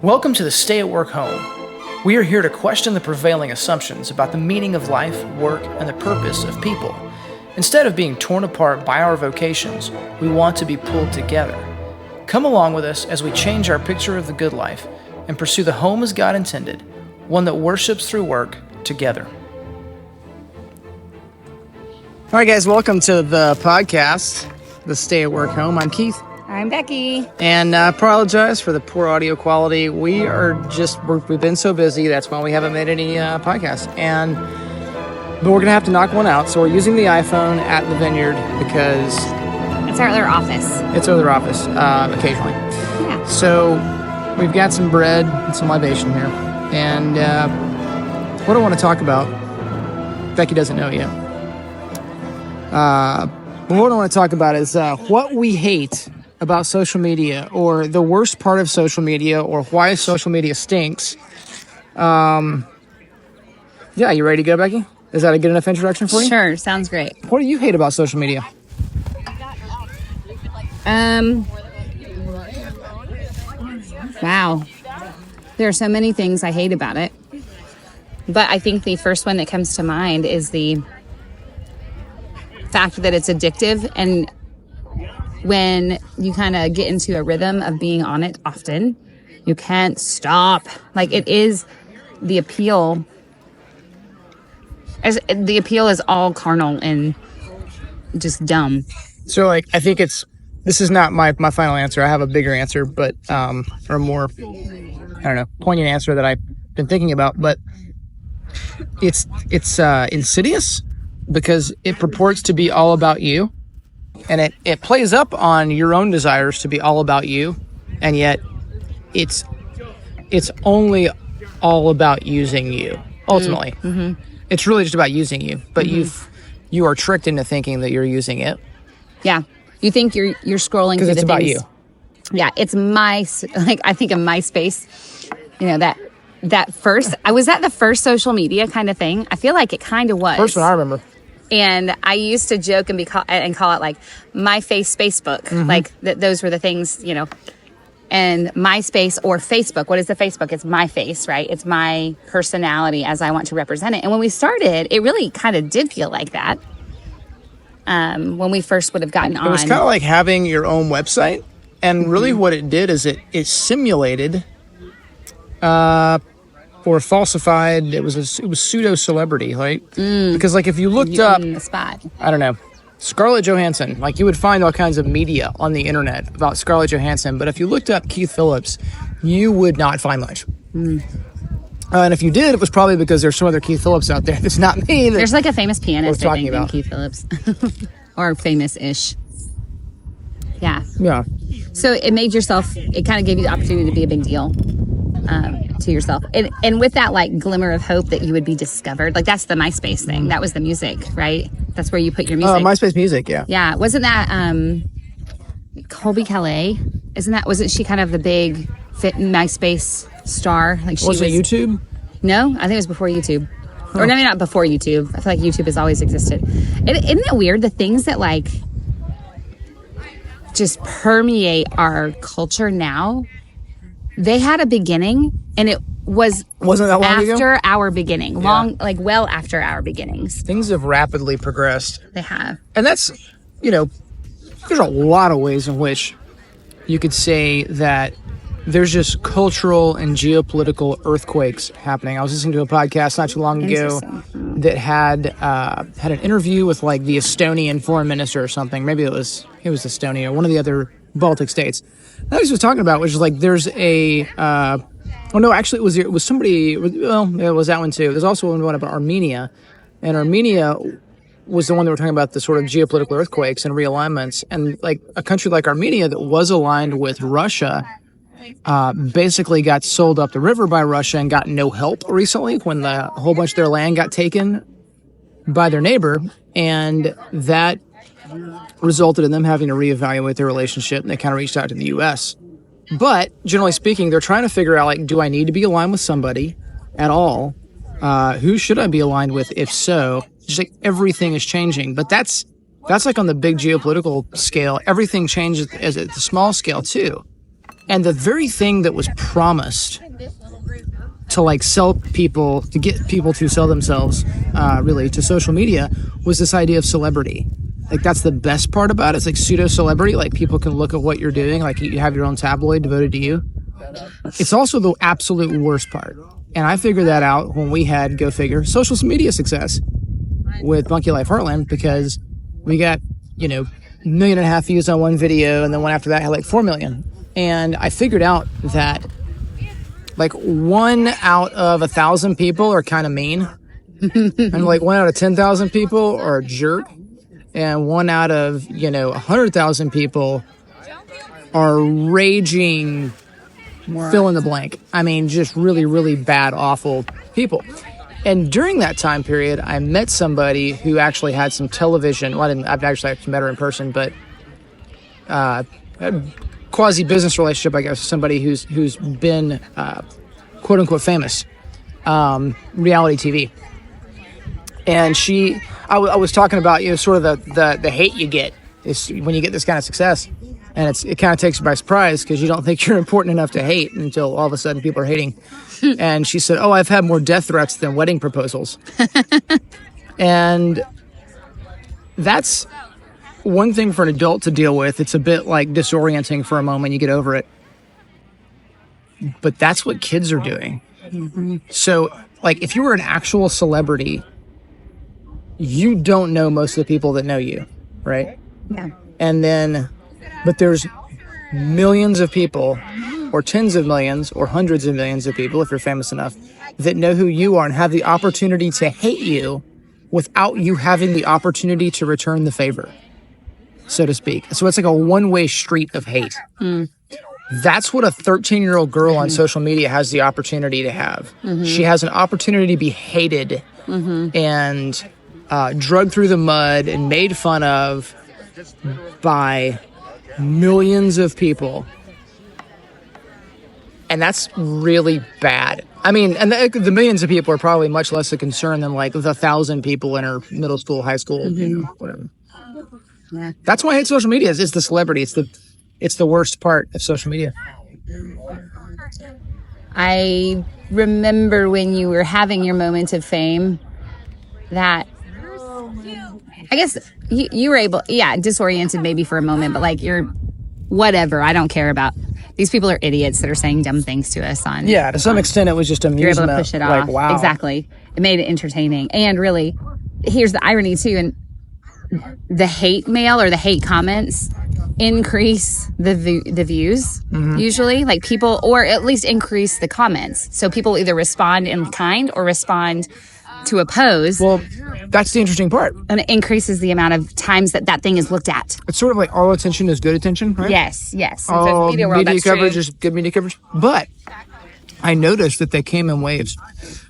Welcome to the Stay at Work Home. We are here to question the prevailing assumptions about the meaning of life, work, and the purpose of people. Instead of being torn apart by our vocations, we want to be pulled together. Come along with us as we change our picture of the good life and pursue the home as God intended, one that worships through work together. All right, guys, welcome to the podcast, the Stay at Work Home. I'm Keith. I'm Becky. And I apologize for the poor audio quality. We've been so busy. That's why we haven't made any podcasts. But we're going to have to knock one out. So we're using the iPhone at the Vineyard because it's our other office. It's our other office, occasionally. Yeah. So we've got some bread and some libation here. And what I want to talk about, Becky doesn't know yet. But what I want to talk about is what we hate about social media, or the worst part of social media, or why social media stinks. Yeah, you ready to go, Becky? Is that a good enough introduction for you? Sure, sounds great. What do you hate about social media? Wow. There are so many things I hate about it. But I think the first one that comes to mind is the fact that it's addictive, and when you kind of get into a rhythm of being on it often, you can't stop. Like, it is the appeal. The appeal is all carnal and just dumb. So, like, I think this is not my final answer. I have a bigger answer, but, or a more, I don't know, poignant answer that I've been thinking about, but it's insidious because it purports to be all about you. And it plays up on your own desires to be all about you, and yet it's only all about using you, ultimately. Mm-hmm. It's really just about using you, but you are tricked into thinking that you're using it. Yeah. You think you're scrolling through the things. Because it's about you. Yeah, it's I think of MySpace, that first, was that the first social media kind of thing? I feel like it kind of was. First one I remember. And I used to joke and call it like my face Facebook. Mm-hmm. Like those were the things, and MySpace or Facebook. What is the Facebook? It's my face, right? It's my personality as I want to represent it. And when we started, it really kind of did feel like that. When we first would have gotten on. It was kind of like having your own website. And really what it did is it simulated, or falsified. It was pseudo celebrity, right? Because like if you looked up, the spot. I don't know, Scarlett Johansson, like you would find all kinds of media on the internet about Scarlett Johansson, but if you looked up Keith Phillips, you would not find much. And if you did, it was probably because there's some other Keith Phillips out there that's not me. There's like a famous pianist, I think, named Keith Phillips, or famous-ish. Yeah. Yeah. So it kind of gave you the opportunity to be a big deal. To yourself, and with that like glimmer of hope that you would be discovered, like that's the MySpace thing. That was the music, right? That's where you put your music. MySpace music, yeah. Yeah, wasn't that Colby Calais? Wasn't she kind of the big MySpace star? Like was it YouTube? No, I think it was before YouTube. Or maybe not before YouTube. I feel like YouTube has always existed. Isn't it weird, the things that like just permeate our culture now? They had a beginning, and it wasn't that long ago? After our beginning, well after our beginnings. Things have rapidly progressed. They have, and that's there's a lot of ways in which you could say that there's just cultural and geopolitical earthquakes happening. I was listening to a podcast not too long ago that had an interview with like the Estonian foreign minister or something. Maybe it was Estonia or one of the other Baltic states. That was talking about, which is like there's it was somebody. Well, it was that one too. There's also one about Armenia, and Armenia was the one that were talking about the sort of geopolitical earthquakes and realignments, and like a country like Armenia that was aligned with Russia, basically got sold up the river by Russia and got no help recently when a whole bunch of their land got taken by their neighbor, and that resulted in them having to reevaluate their relationship, and they kind of reached out to the U.S. But generally speaking, they're trying to figure out, like, do I need to be aligned with somebody at all? Who should I be aligned with? If so, just like everything is changing. But that's like on the big geopolitical scale. Everything changes at the small scale too. And the very thing that was promised to like sell people, to get people to sell themselves, really to social media, was this idea of celebrity. Like that's the best part about it. It's like pseudo celebrity. Like people can look at what you're doing. Like you have your own tabloid devoted to you. It's also the absolute worst part. And I figured that out when we had, go figure, social media success with Monkey Life Heartland, because we got, 1.5 million views on one video, and then one after that had like 4 million. And I figured out that like 1 out of 1,000 people are kind of mean, and like 1 out of 10,000 people are a jerk, and 1 out of 100,000 people are raging. Fill in the blank. I mean, just really, really bad, awful people. And during that time period, I met somebody who actually had some television. Well, I've actually met her in person, but a quasi-business relationship, I guess, somebody who's been quote-unquote famous, reality TV. And I was talking about, sort of the hate you get is when you get this kind of success. And it kind of takes you by surprise because you don't think you're important enough to hate until all of a sudden people are hating. And she said, I've had more death threats than wedding proposals. And that's one thing for an adult to deal with. It's a bit like disorienting for a moment. You get over it. But that's what kids are doing. Mm-hmm. So, like, if you were an actual celebrity, you don't know most of the people that know you, right? Yeah. But there's millions of people, or tens of millions, or hundreds of millions of people, if you're famous enough, that know who you are and have the opportunity to hate you without you having the opportunity to return the favor, so to speak. So it's like a one-way street of hate. Mm. That's what a 13-year-old girl on social media has the opportunity to have. Mm-hmm. She has an opportunity to be hated and drugged through the mud and made fun of by millions of people. And that's really bad. I mean, and the millions of people are probably much less a concern than like the 1,000 people in her middle school, high school, whatever. Yeah. That's why I hate social media. It's the celebrity. It's the worst part of social media. I remember when you were having your moment of fame that I guess you were able, disoriented maybe for a moment, but like you're whatever. I don't care about these people are idiots that are saying dumb things to us on. Yeah, to some extent it was just amusement. You're able to push it off. Like, wow. Exactly. It made it entertaining. And really, here's the irony too. And the hate mail or the hate comments increase the views usually, like people, or at least increase the comments. So people either respond in kind or respond to oppose. Well, that's the interesting part. And it increases the amount of times that thing is looked at. It's sort of like all attention is good attention, right? Yes. All media world, media coverage true. is good media coverage. But I noticed that they came in waves.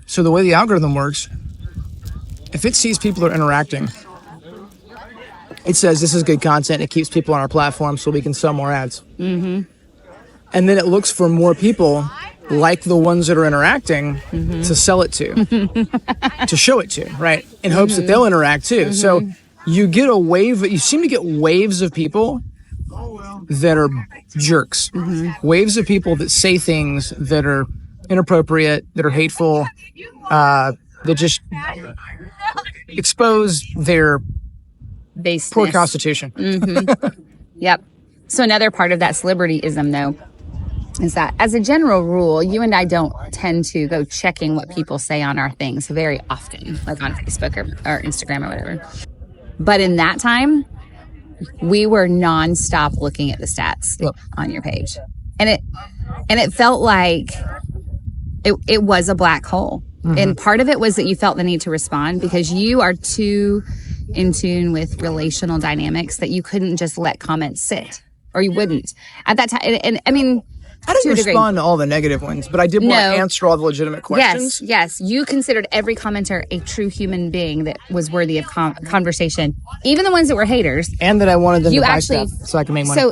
So the way the algorithm works, if it sees people are interacting, it says this is good content. It keeps people on our platform so we can sell more ads. Mm-hmm. And then it looks for more people like the ones that are interacting to sell it to, to show it to, right? In hopes that they'll interact too. So you get a wave, you seem to get waves of people that are jerks. Waves of people that say things that are inappropriate, that are hateful, that just expose their baseness. Poor constitution. Yep. So another part of that celebrityism, though, is that as a general rule, you and I don't tend to go checking what people say on our things very often, like on Facebook or Instagram or whatever. But in that time, we were nonstop looking at the stats on your page. And it felt like it was a black hole. And part of it was that you felt the need to respond because you are too in tune with relational dynamics that you couldn't just let comments sit, or you wouldn't at that time. And I mean, I didn't respond to all the negative ones, but I did want to answer all the legitimate questions. Yes. You considered every commenter a true human being that was worthy of conversation, even the ones that were haters. And that I wanted them to buy stuff so I can make money.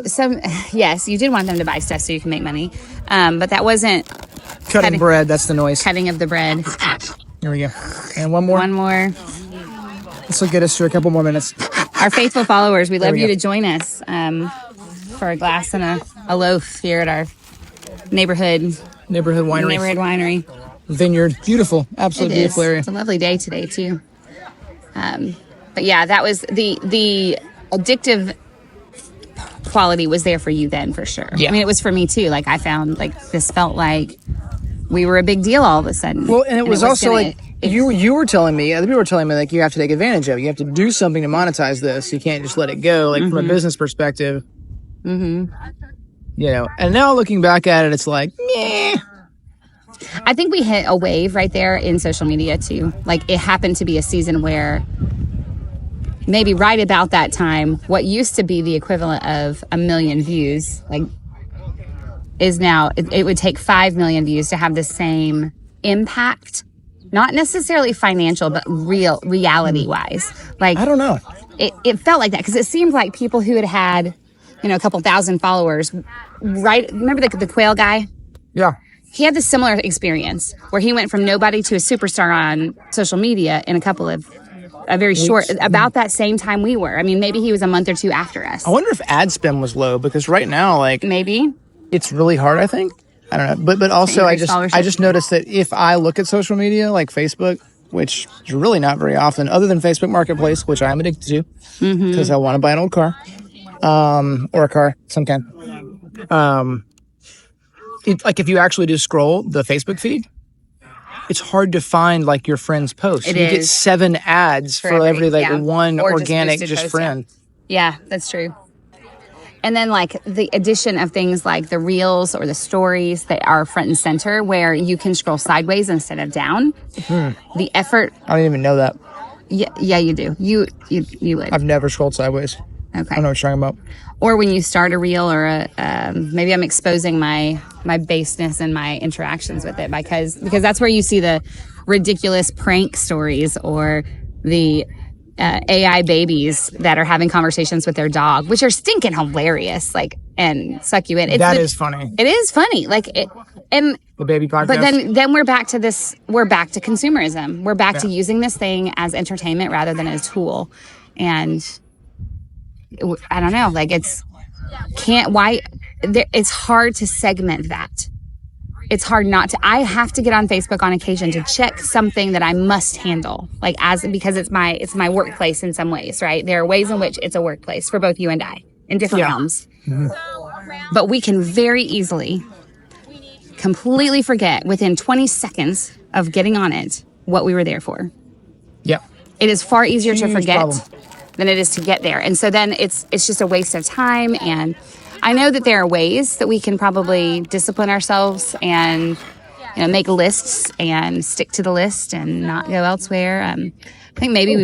Yes, you did want them to buy stuff so you can make money. But that wasn't cutting bread. That's the noise. Cutting of the bread. Here we go. And one more. One more. This will get us through a couple more minutes. Our faithful followers, we'd love you to join us for a glass and a loaf here at our neighborhood winery. winery. Vineyard. Beautiful. Absolutely beautiful area. It's a lovely day today too. But yeah, that was the addictive quality was there for you then for sure. Yeah. I mean, it was for me too. Like I found like this felt like we were a big deal all of a sudden. Well, and it was also like you were telling me, other people were telling me like you have to take advantage of it. You have to do something to monetize this. You can't just let it go. Like from a business perspective. Mm-hmm. You know, and now looking back at it, it's like, meh. I think we hit a wave right there in social media too. Like it happened to be a season where maybe right about that time, what used to be the equivalent of 1 million views, like is now, it would take 5 million views to have the same impact. Not necessarily financial, but reality wise. Like, I don't know. It felt like that because it seemed like people who had, you know, a couple thousand followers, right? Remember the quail guy? Yeah. He had this similar experience where he went from nobody to a superstar on social media in a very short, about that same time we were. I mean, maybe he was a month or two after us. I wonder if ad spend was low because right now, like, maybe it's really hard, I think. I don't know. But also I just noticed that if I look at social media like Facebook, which is really not very often, other than Facebook Marketplace, which I'm addicted to because I want to buy an old car, or a car, some kind. Like if you actually do scroll the Facebook feed, it's hard to find like your friend's post. You get 7 ads for every one or organic just friend. Yeah, that's true. And then like the addition of things like the reels or the stories that are front and center where you can scroll sideways instead of down. The effort. I didn't even know that. Yeah, you do. You would. I've never scrolled sideways. Okay. I don't know what you're talking about. Or when you start a reel or maybe I'm exposing my baseness and my interactions with it because that's where you see the ridiculous prank stories or the AI babies that are having conversations with their dog, which are stinking hilarious, like, and suck you in. Is funny. It is funny. Like it, and the baby podcast. But then we're back to this, we're back to consumerism. We're back to using this thing as entertainment rather than a tool. And I don't know, like it's hard to segment that. It's hard not to. I have to get on Facebook on occasion to check something that I must handle, like because it's my workplace in some ways, right? There are ways in which it's a workplace for both you and I in different realms. Mm-hmm. But we can very easily completely forget within 20 seconds of getting on it what we were there for. Yeah. It is far easier to forget than it is to get there. And so then it's just a waste of time. And I know that there are ways that we can probably discipline ourselves and, you know, make lists and stick to the list and not go elsewhere. I think maybe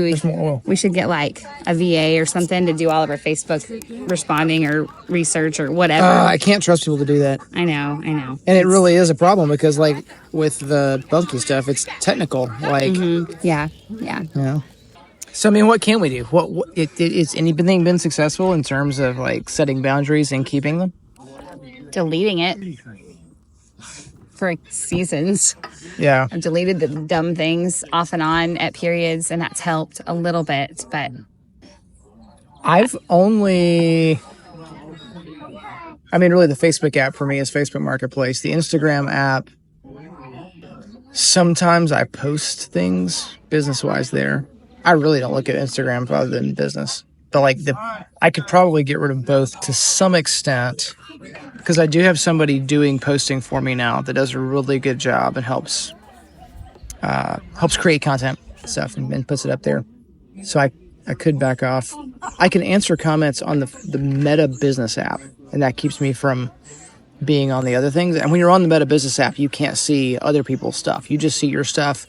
we should get like a VA or something to do all of our Facebook responding or research or whatever. I can't trust people to do that. I know. And it really is a problem because like with the bulky stuff, it's technical. Like, Yeah. You know. So, I mean, what can we do? Is anything been successful in terms of, like, setting boundaries and keeping them? Deleting it for seasons. Yeah. I've deleted the dumb things off and on at periods, and that's helped a little bit, but... I've only... I mean, really, the Facebook app for me is Facebook Marketplace. The Instagram app, sometimes I post things business-wise there. I really don't look at Instagram other than business. But like I could probably get rid of both to some extent because I do have somebody doing posting for me now that does a really good job and helps create content stuff and puts it up there. So I could back off. I can answer comments on the Meta Business app, and that keeps me from being on the other things. And when you're on the Meta Business app, you can't see other people's stuff. You just see your stuff,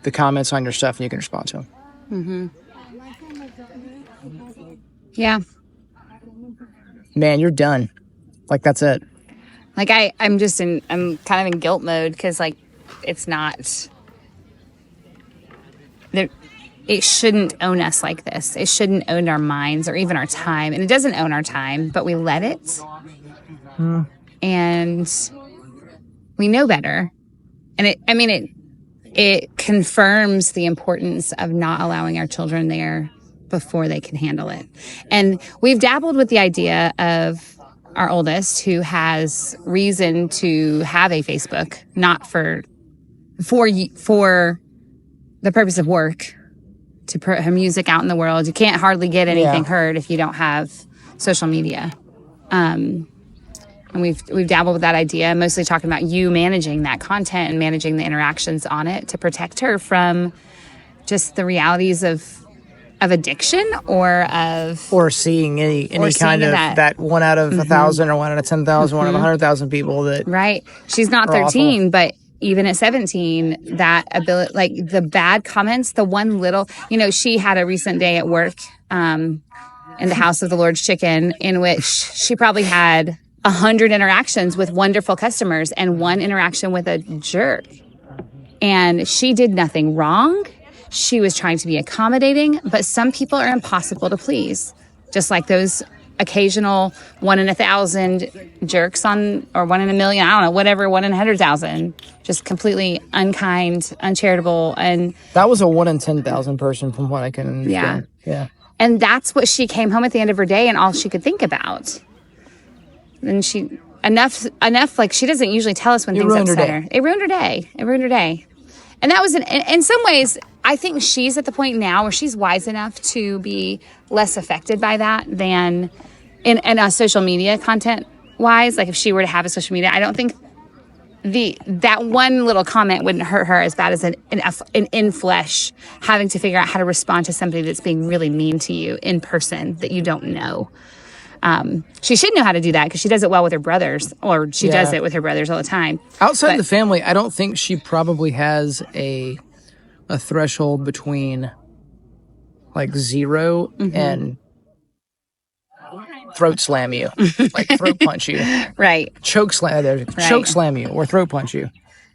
the comments on your stuff, and you can respond to them. Mm-hmm. Yeah. Man, you're done. Like, that's it. Like, I'm kind of in guilt mode because, like, it's not... It shouldn't own us like this. It shouldn't own our minds or even our time. And it doesn't own our time, but we let it. And we know better. And it confirms the importance of not allowing our children there before they can handle it. And we've dabbled with the idea of our oldest, who has reason to have a Facebook, not for the purpose of work, to put her music out in the world. You can't hardly get anything heard if you don't have social media. And we've dabbled with that idea, mostly talking about you managing that content and managing the interactions on it to protect her from just the realities of addiction or seeing any kind of that 1 out of 1,000 or 1 out of 10,000, 1 out of 100,000 people that right. She's not 13, awful. But even at 17, that ability, like the bad comments, the one little, she had a recent day at work in the House of the Lord's Chicken in which she probably had 100 interactions with wonderful customers and 1 interaction with a jerk. And she did nothing wrong. She was trying to be accommodating, but some people are impossible to please. Just like those occasional 1 in 1,000 jerks or 1 in 1,000,000, I don't know, whatever, 1 in 100,000, just completely unkind, uncharitable. And that was a 1 in 10,000 person from what I can understand. Yeah. And that's what she came home at the end of her day and all she could think about. And enough, like she doesn't usually tell us when things upset her. It ruined her day. And that was, in some ways, I think she's at the point now where she's wise enough to be less affected by that than in a social media content wise. Like if she were to have a social media, I don't think that one little comment wouldn't hurt her as bad as an in flesh having to figure out how to respond to somebody that's being really mean to you in person that you don't know. She should know how to do that because she does it well with her brothers, or she does it with her brothers all the time. Outside the family, I don't think she probably has a threshold between like 0 and throat slam you, like throat punch you, right? Choke slam you, or throat punch you.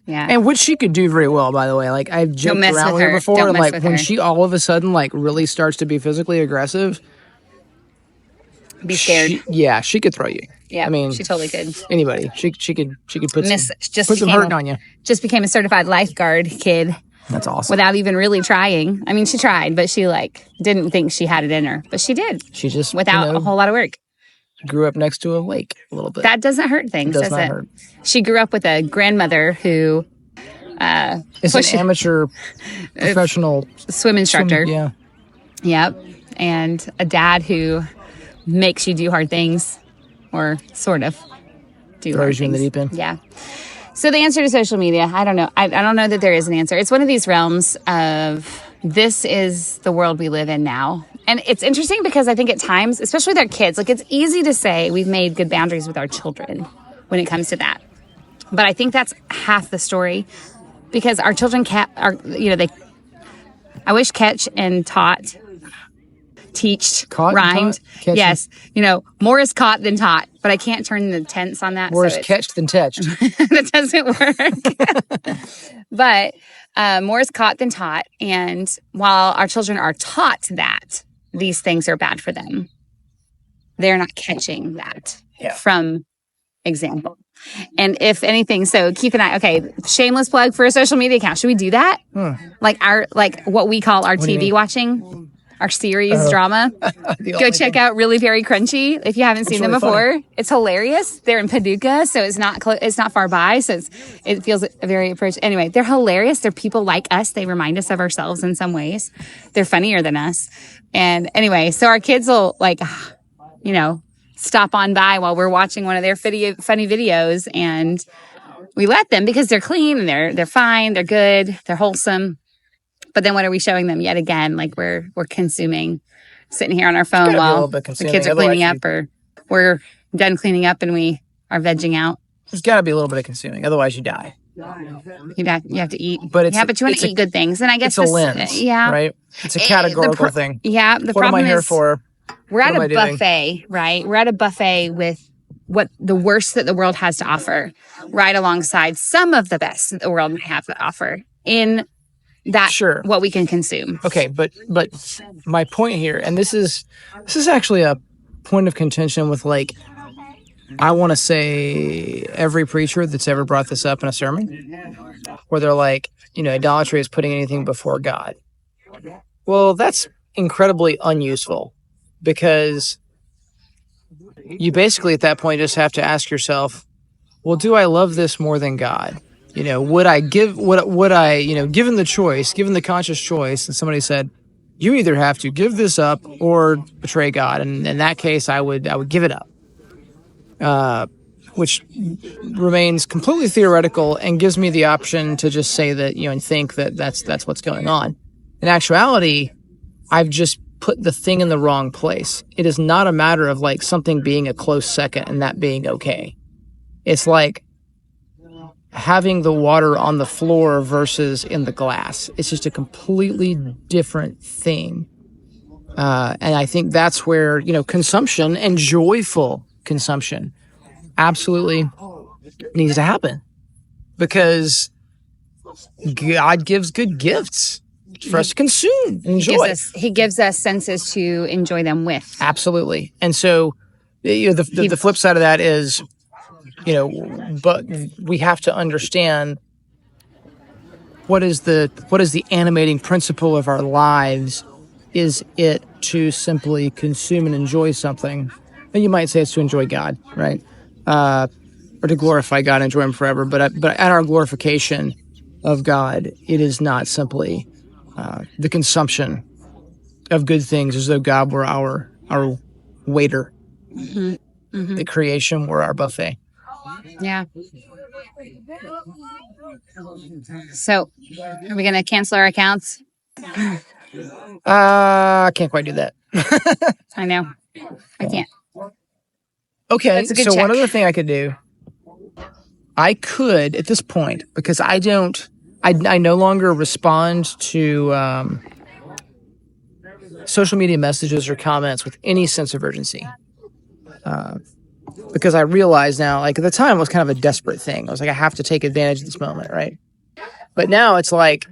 Yeah, and which she could do very well, by the way. Like I've joked around with her before, and like when she all of a sudden like really starts to be physically aggressive. Be scared. She could throw you. Yeah, I mean, she totally could. Anybody, she could put some hurting on you. Just became a certified lifeguard kid. That's awesome. Without even really trying. I mean, she tried, but she didn't think she had it in her, but she did. She just without a whole lot of work. Grew up next to a lake a little bit. That doesn't hurt things, does not hurt. She grew up with a grandmother who is an amateur professional swim instructor. Yeah. Yep. And a dad who makes you do hard things, or sort of do hard things. Throws you in the deep end. Yeah. So the answer to social media, I don't know. I don't know that there is an answer. It's one of these realms of this is the world we live in now. And it's interesting because I think at times, especially with our kids, like it's easy to say we've made good boundaries with our children when it comes to that. But I think that's half the story because our children I wish catch and taught, teached, caught rhymed. Taught, yes. More is caught than taught, but I can't turn the tense on that. More is catched than touched. That doesn't work. But more is caught than taught. And while our children are taught that these things are bad for them, they're not catching that from example. And if anything, so keep an eye. Okay, shameless plug for a social media account. Should we do that? Like what we call our TV watching, our series drama. Go check out Really Very Crunchy if you haven't seen them before. Funny. It's hilarious. They're in Paducah, so it's not far by. So it feels very approachable. Anyway, they're hilarious. They're people like us. They remind us of ourselves in some ways. They're funnier than us. And anyway, so our kids will stop on by while we're watching one of their funny videos, and we let them because they're clean and they're fine, they're good, they're wholesome. But then what are we showing them yet again? Like we're consuming, sitting here on our phone while the kids are cleaning up, or we're done cleaning up and we are vegging out. There's got to be a little bit of consuming, otherwise you die. You have to eat. But you want to eat good things, and I guess it's a lens, right? It's a categorical thing. Yeah, the problem am I here is for? We're at a buffet, right? We're at a buffet with what the worst that the world has to offer, right alongside some of the best that the world might have to offer in that what we can consume. Okay, but my point here, and this is actually a point of contention with I want to say every preacher that's ever brought this up in a sermon, where they're like, idolatry is putting anything before God. Well, that's incredibly unuseful. Because you basically at that point just have to ask yourself, well, do I love this more than God? Would I given the choice, given the conscious choice, and somebody said, you either have to give this up or betray God. And in that case, I would give it up, which remains completely theoretical and gives me the option to just say that, and think that that's what's going on. In actuality, I've just put the thing in the wrong place. It is not a matter of like something being a close second and that being okay. It's like having the water on the floor versus in the glass. It's just a completely different thing. And I think that's where, consumption and joyful consumption absolutely needs to happen, because God gives good gifts for us to consume and enjoy. He gives us senses to enjoy them with. Absolutely. And so, the flip side of that is, but we have to understand what is the animating principle of our lives. Is it to simply consume and enjoy something? And you might say it's to enjoy God, right? Or to glorify God and enjoy Him forever. But at our glorification of God, it is not simply the consumption of good things as though God were our waiter. Mm-hmm. Mm-hmm. The creation were our buffet. Yeah. So, are we going to cancel our accounts? I can't quite do that. I know. I can't. Okay, so one other thing I could do, I could at this point, because I no longer respond to social media messages or comments with any sense of urgency. Because I realize now, like at the time, it was kind of a desperate thing. I was like, I have to take advantage of this moment, right? But now it's like,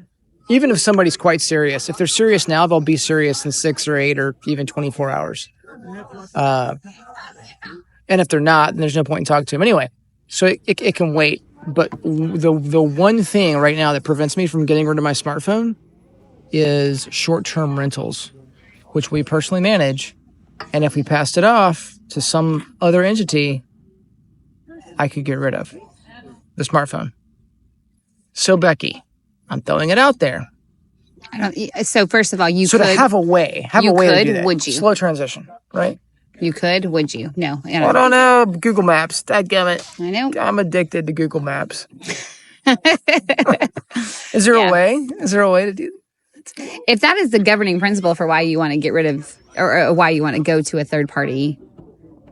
even if somebody's quite serious, if they're serious now, they'll be serious in 6 or 8 or even 24 hours. And if they're not, then there's no point in talking to them anyway. So it can wait. But the one thing right now that prevents me from getting rid of my smartphone is short-term rentals, which we personally manage. And if we passed it off to some other entity, I could get rid of the smartphone. So, Becky, I'm throwing it out there. So first of all, you could... So to have a way to do that. Would you? Slow transition, right? You could, would you? No. I don't know. Google Maps. Dadgummit. I know. I'm addicted to Google Maps. Is there a way? Is there a way to do that? If that is the governing principle for why you want to get rid of, or why you want to go to a third party,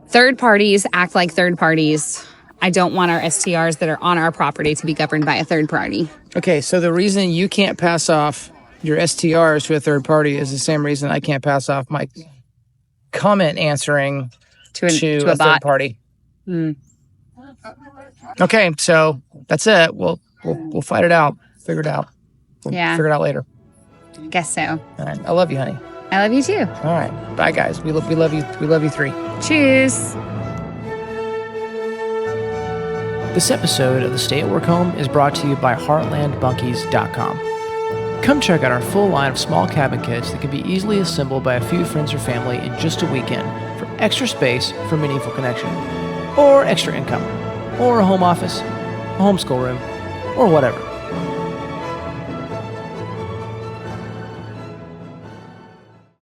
third parties act like third parties. I don't want our STRs that are on our property to be governed by a third party. Okay, so the reason you can't pass off your STRs to a third party is the same reason I can't pass off my comment answering to a third party. Mm. Okay, so that's it. We'll fight it out. Figure it out. We'll figure it out later. Guess so. All right. I love you, honey. I love you too. All right. Bye, guys. We love you. We love you 3. Cheers. This episode of the Stay at Work Home is brought to you by HeartlandBunkies.com. Come check out our full line of small cabin kits that can be easily assembled by a few friends or family in just a weekend for extra space for meaningful connection, or extra income, or a home office, a homeschool room, or whatever.